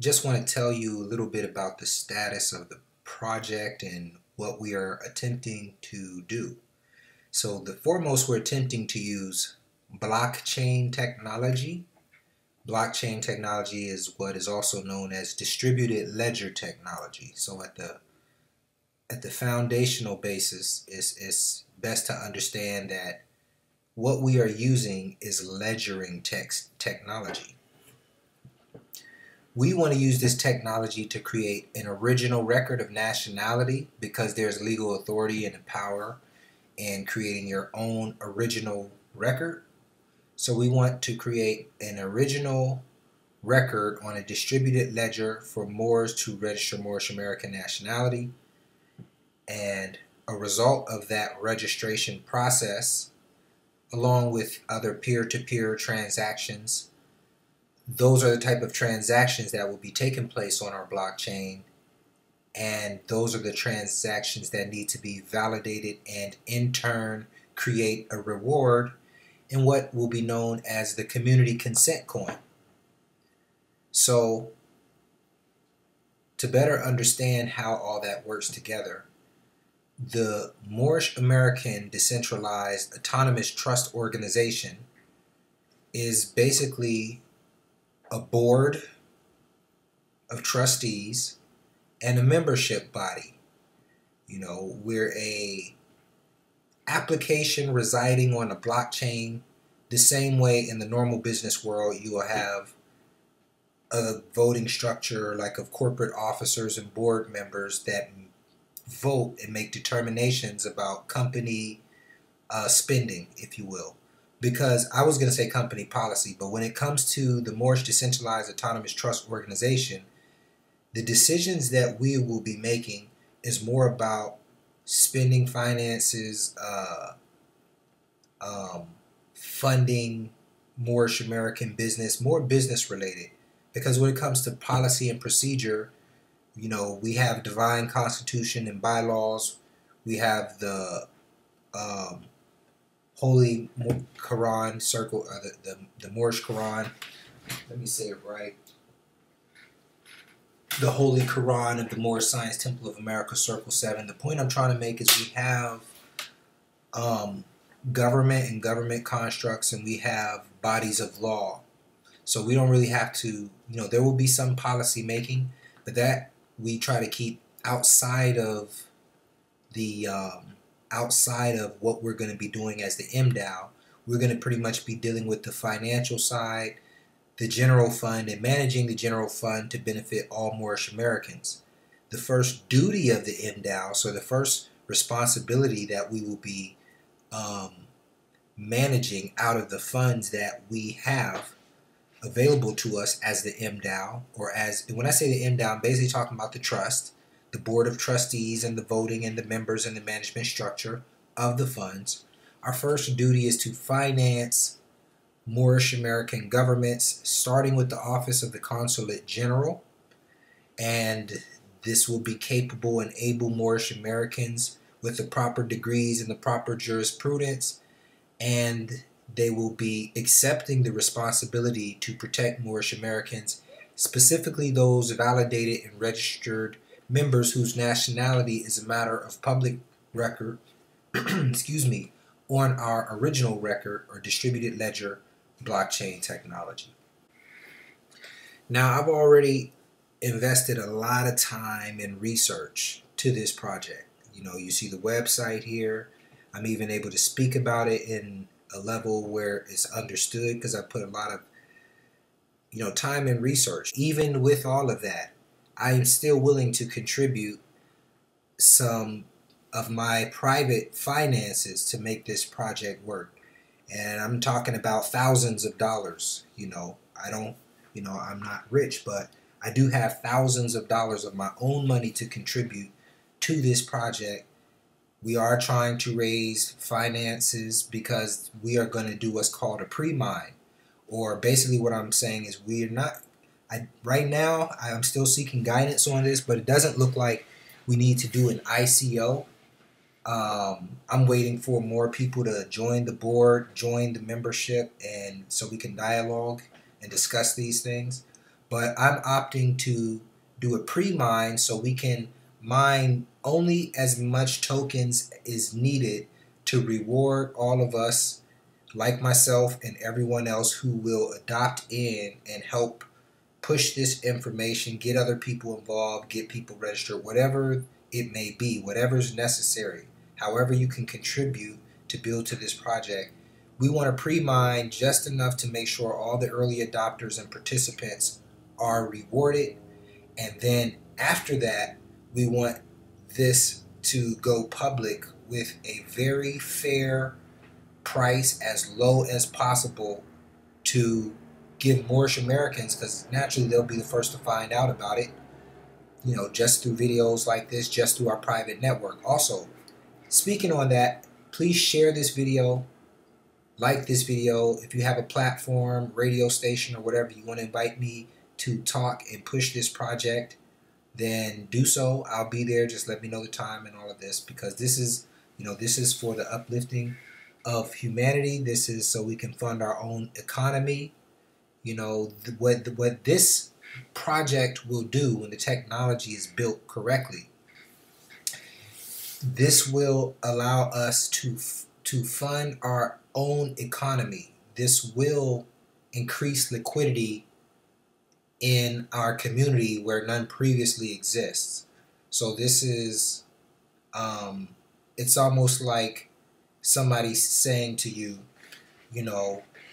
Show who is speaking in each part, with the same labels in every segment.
Speaker 1: Just want to tell you a little bit about the status of the project and what we are attempting to do. So the foremost, we're attempting to use blockchain technology. Blockchain technology is what is also known as distributed ledger technology. So at the foundational basis, it's best to understand that what we are using is ledgering text technology. We want to use this technology to create an original record of nationality because there's legal authority and power in creating your own original record. So we want to create an original record on a distributed ledger for Moors to register Moorish American nationality. And a result of that registration process, along with other peer-to-peer transactions, those are the type of transactions that will be taking place on our blockchain, and those are the transactions that need to be validated and in turn create a reward in what will be known as the community consent coin. So to better understand how all that works together, the Moorish American Decentralized Autonomous Trust Organization is basically a board of trustees and a membership body. We're a application residing on a blockchain the same way in the normal business world you will have a voting structure like of corporate officers and board members that vote and make determinations about company spending, if you will. Because I was going to say company policy, but when it comes to the Moorish Decentralized Autonomous Trust Organization, the decisions that we will be making is more about spending finances, funding Moorish American business, more business related. Because when it comes to policy and procedure, we have divine constitution and bylaws. We have the Holy Quran circle, the Moorish Quran. Let me say it right. The Holy Quran of the Moorish Science Temple of America, Circle 7. The point I'm trying to make is we have government and government constructs, and we have bodies of law. So we don't really have to, there will be some policy making, but that we try to keep outside of the outside of what we're going to be doing as the MDAO. We're going to pretty much be dealing with the financial side, the general fund, and managing the general fund to benefit all Moorish Americans. The first duty of the MDAO, so the first responsibility that we will be managing out of the funds that we have available to us as the MDAO, or as, when I say the MDAO, I'm basically talking about the trust, the board of trustees and the voting and the members and the management structure of the funds. Our first duty is to finance Moorish American governments, starting with the office of the Consulate General, and this will be capable and able Moorish Americans with the proper degrees and the proper jurisprudence, and they will be accepting the responsibility to protect Moorish Americans, specifically those validated and registered members whose nationality is a matter of public record, excuse me, on our original record or distributed ledger blockchain technology. Now, I've already invested a lot of time and research to this project. You see the website here. I'm even able to speak about it in a level where it's understood because I put a lot of time and research. Even with all of that, I am still willing to contribute some of my private finances to make this project work. And I'm talking about thousands of dollars. I'm not rich, but I do have thousands of dollars of my own money to contribute to this project. We are trying to raise finances because we are going to do what's called a pre-mine. Or basically what I'm saying is right now I'm still seeking guidance on this, but it doesn't look like we need to do an ICO. I'm waiting for more people to join the board, join the membership, and so we can dialogue and discuss these things. But I'm opting to do a pre-mine so we can mine only as much tokens is needed to reward all of us, like myself and everyone else who will adopt in and help push this information, get other people involved, get people registered, whatever it may be, whatever's necessary, however you can contribute to build to this project. We want to pre-mine just enough to make sure all the early adopters and participants are rewarded. And then after that, we want this to go public with a very fair price, as low as possible, to give Moorish Americans, because naturally they'll be the first to find out about it, just through videos like this, just through our private network. Also, speaking on that, please share this video, like this video. If you have a platform, radio station, or whatever you want to invite me to talk and push this project, then do so. I'll be there. Just let me know the time and all of this, because this is for the uplifting of humanity. This is so we can fund our own economy. What this project will do when the technology is built correctly, this will allow us to fund our own economy. This will increase liquidity in our community where none previously exists. So this is, it's almost like somebody saying to you,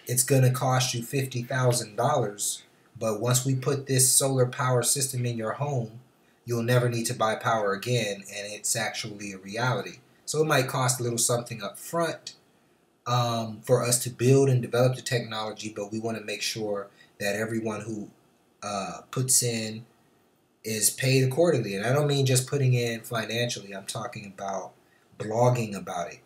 Speaker 1: it's going to cost you $50,000, but once we put this solar power system in your home, you'll never need to buy power again, and it's actually a reality. So it might cost a little something up front for us to build and develop the technology, but we want to make sure that everyone who puts in is paid accordingly. And I don't mean just putting in financially. I'm talking about blogging about it.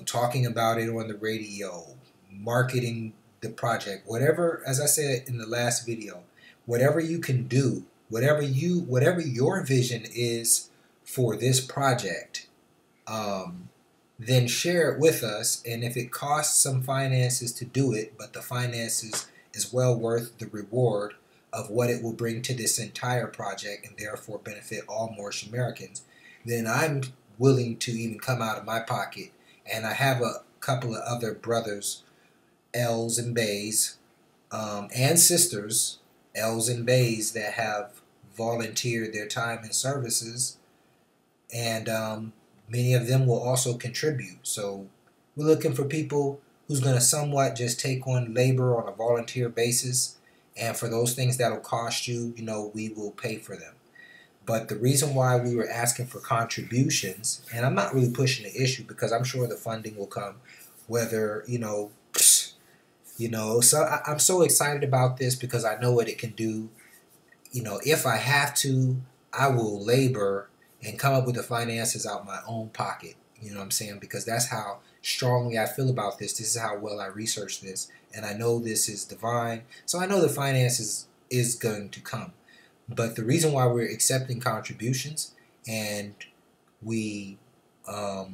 Speaker 1: Talking about it on the radio, marketing the project, whatever, as I said in the last video, whatever you can do, whatever your vision is for this project, then share it with us. And if it costs some finances to do it, but the finances is well worth the reward of what it will bring to this entire project and therefore benefit all Moorish Americans, then I'm willing to even come out of my pocket. And I have a couple of other brothers, L's and Bays, and sisters, L's and Bays, that have volunteered their time and services, and many of them will also contribute. So we're looking for people who's going to somewhat just take on labor on a volunteer basis, and for those things that'll cost you, we will pay for them. But the reason why we were asking for contributions, and I'm not really pushing the issue because I'm sure the funding will come, whether, so I'm so excited about this because I know what it can do. If I have to, I will labor and come up with the finances out of my own pocket. You know what I'm saying? Because that's how strongly I feel about this. This is how well I research this. And I know this is divine. So I know the finances is going to come. But the reason why we're accepting contributions and we are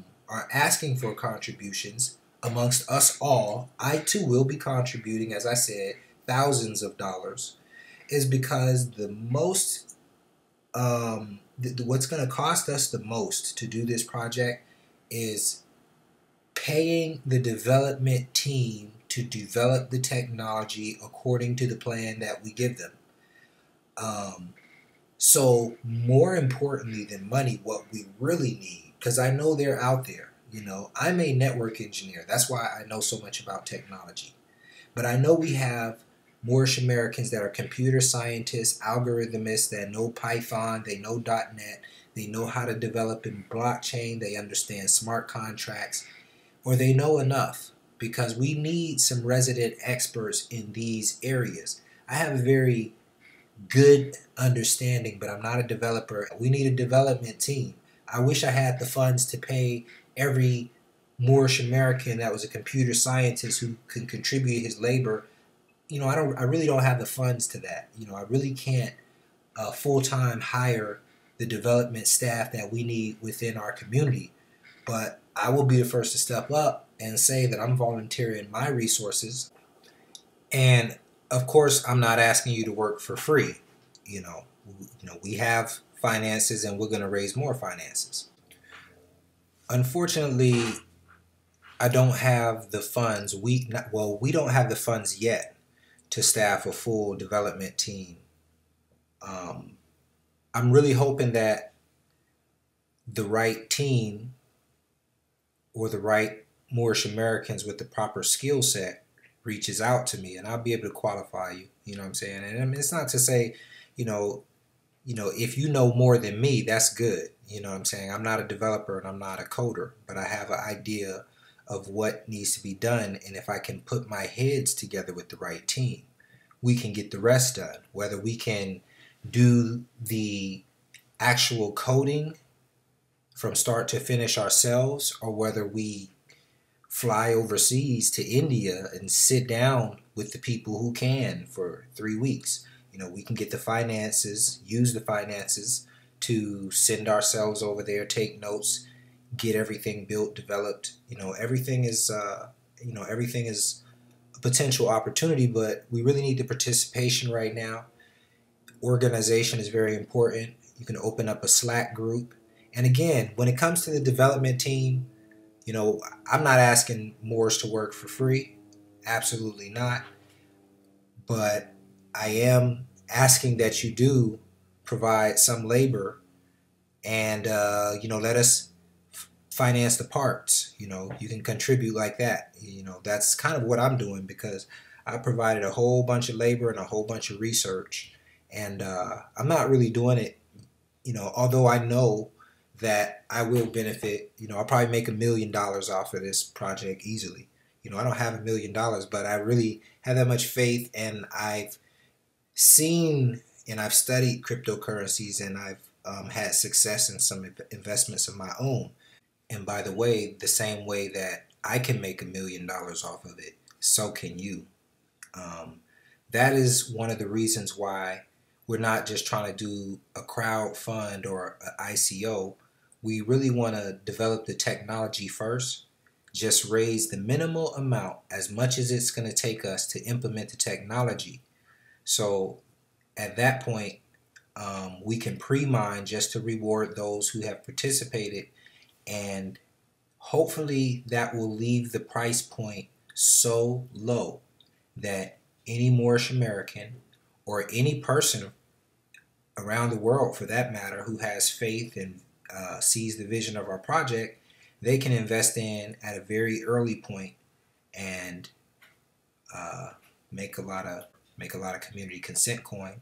Speaker 1: asking for contributions amongst us all, I too will be contributing, as I said, thousands of dollars, is because the most, what's going to cost us the most to do this project is paying the development team to develop the technology according to the plan that we give them. So more importantly than money, what we really need, because I know they're out there, I'm a network engineer. That's why I know so much about technology. But I know we have Moorish Americans that are computer scientists, algorithmists, that know Python, they know .NET, they know how to develop in blockchain, they understand smart contracts, or they know enough, because we need some resident experts in these areas. I have a very good understanding, but I'm not a developer. We need a development team. I wish I had the funds to pay every Moorish American that was a computer scientist who can contribute his labor. I really don't have the funds to that. I really can't full-time hire the development staff that we need within our community. But I will be the first to step up and say that I'm volunteering my resources. And of course, I'm not asking you to work for free. We have finances and we're going to raise more finances. Unfortunately, I don't have the funds. We don't have the funds yet to staff a full development team. I'm really hoping that the right team or the right Moorish Americans with the proper skill set reaches out to me, and I'll be able to qualify you. You know what I'm saying? And I mean, it's not to say, if you know more than me, that's good. You know what I'm saying? I'm not a developer and I'm not a coder, but I have an idea of what needs to be done, and if I can put my heads together with the right team, we can get the rest done. Whether we can do the actual coding from start to finish ourselves, or whether we fly overseas to India and sit down with the people who can for 3 weeks. We can get the finances, use the finances to send ourselves over there, take notes, get everything built, developed. Everything is a potential opportunity, but we really need the participation right now. Organization is very important. You can open up a Slack group. And again, when it comes to the development team, I'm not asking Moors to work for free. Absolutely not. But I am asking that you do provide some labor and, let us finance the parts. You can contribute like that. That's kind of what I'm doing, because I provided a whole bunch of labor and a whole bunch of research. And I'm not really doing it, although I know that I will benefit. I'll probably make $1 million off of this project easily. I don't have $1 million, but I really have that much faith, and I've seen and I've studied cryptocurrencies, and I've had success in some investments of my own. And by the way, the same way that I can make $1 million off of it, so can you. That is one of the reasons why we're not just trying to do a crowd fund or an ICO. We really want to develop the technology first, just raise the minimal amount, as much as it's going to take us to implement the technology. So at that point, we can pre-mine just to reward those who have participated, and hopefully that will leave the price point so low that any Moorish American or any person around the world, for that matter, who has faith and sees the vision of our project, they can invest in at a very early point and make a lot of community consent coin,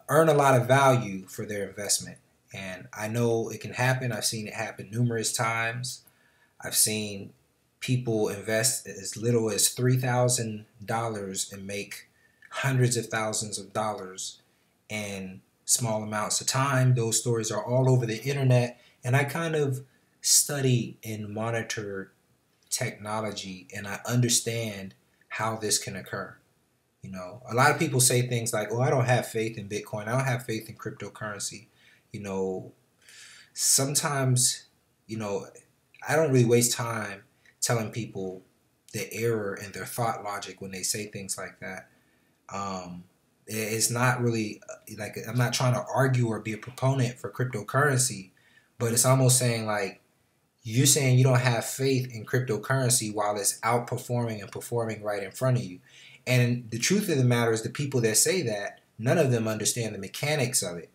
Speaker 1: earn a lot of value for their investment. And I know it can happen. I've seen it happen numerous times. I've seen people invest as little as $3,000 and make hundreds of thousands of dollars in small amounts of time. Those stories are all over the internet, and I kind of study and monitor technology, and I understand how this can occur. A lot of people say things like, "Oh, I don't have faith in Bitcoin. I don't have faith in cryptocurrency." Sometimes, I don't really waste time telling people the error in their thought logic when they say things like that. It's not really like, I'm not trying to argue or be a proponent for cryptocurrency, but it's almost saying like, you're saying you don't have faith in cryptocurrency while it's outperforming and performing right in front of you. And the truth of the matter is, the people that say that, none of them understand the mechanics of it,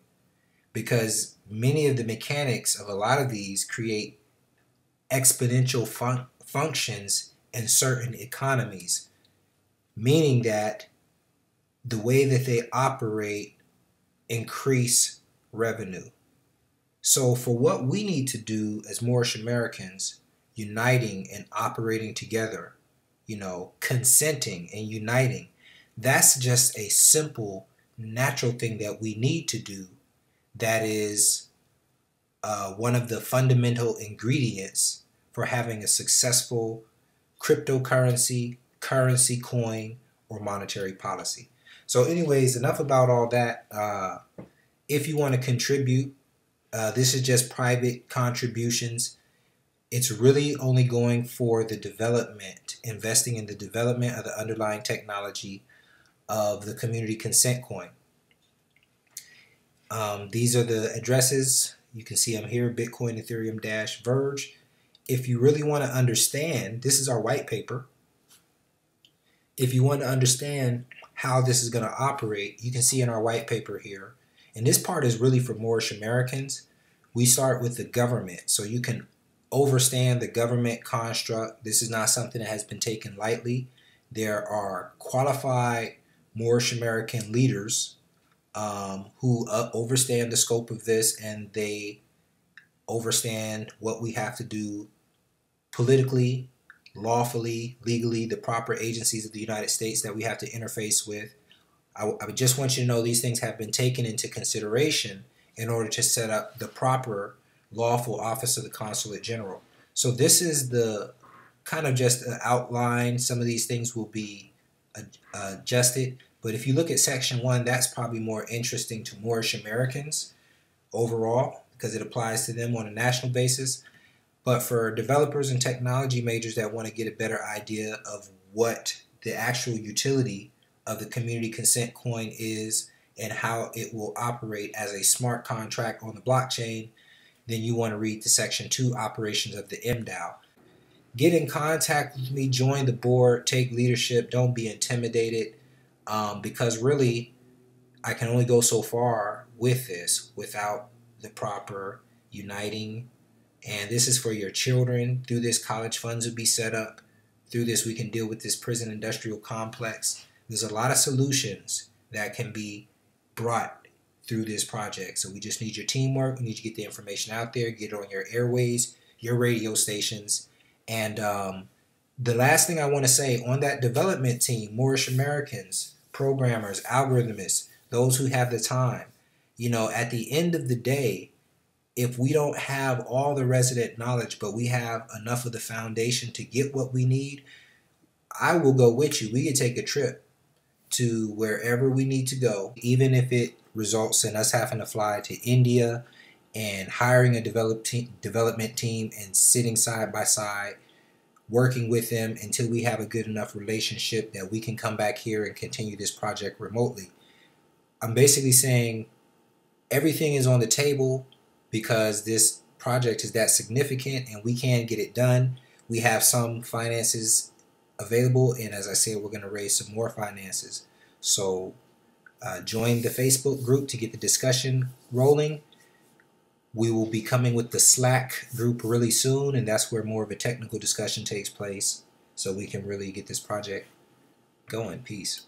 Speaker 1: because many of the mechanics of a lot of these create exponential functions in certain economies, meaning that the way that they operate increase revenue. So for what we need to do as Moorish Americans, uniting and operating together, consenting and uniting, that's just a simple, natural thing that we need to do. That is one of the fundamental ingredients for having a successful cryptocurrency, currency, coin, or monetary policy. So anyways, enough about all that. If you want to contribute, This is just private contributions. It's really only going for the development, investing in the development of the underlying technology of the community consent coin. These are the addresses. You can see them here, Bitcoin, Ethereum, Dash, Verge. If you really want to understand, this is our white paper. If you want to understand how this is going to operate, you can see in our white paper here. And this part is really for Moorish Americans. We start with the government, so you can understand the government construct. This is not something that has been taken lightly. There are qualified Moorish American leaders who understand the scope of this, and they understand what we have to do politically, lawfully, legally, the proper agencies of the United States that we have to interface with. I just want you to know these things have been taken into consideration in order to set up the proper lawful office of the Consulate General. So this is the kind of just an outline. Some of these things will be adjusted. But if you look at Section 1, that's probably more interesting to Moorish Americans overall because it applies to them on a national basis. But for developers and technology majors that want to get a better idea of what the actual utility of the community consent coin is and how it will operate as a smart contract on the blockchain, then you want to read the Section 2 operations of the MDAO. Get in contact with me, join the board, take leadership, don't be intimidated, because really I can only go so far with this without the proper uniting. And this is for your children. Through this, college funds will be set up. Through this, we can deal with this prison industrial complex. There's a lot of solutions that can be brought through this project. So we just need your teamwork. We need to get the information out there, get it on your airways, your radio stations. And the last thing I want to say on that development team, Moorish Americans, programmers, algorithmists, those who have the time, at the end of the day, if we don't have all the resident knowledge, but we have enough of the foundation to get what we need, I will go with you. We can take a trip to wherever we need to go, even if it results in us having to fly to India and hiring a development team and sitting side by side, working with them until we have a good enough relationship that we can come back here and continue this project remotely. I'm basically saying everything is on the table because this project is that significant and we can get it done. We have some finances available, and as I said, we're going to raise some more finances. So join the Facebook group to get the discussion rolling. We will be coming with the Slack group really soon, and that's where more of a technical discussion takes place so we can really get this project going. Peace.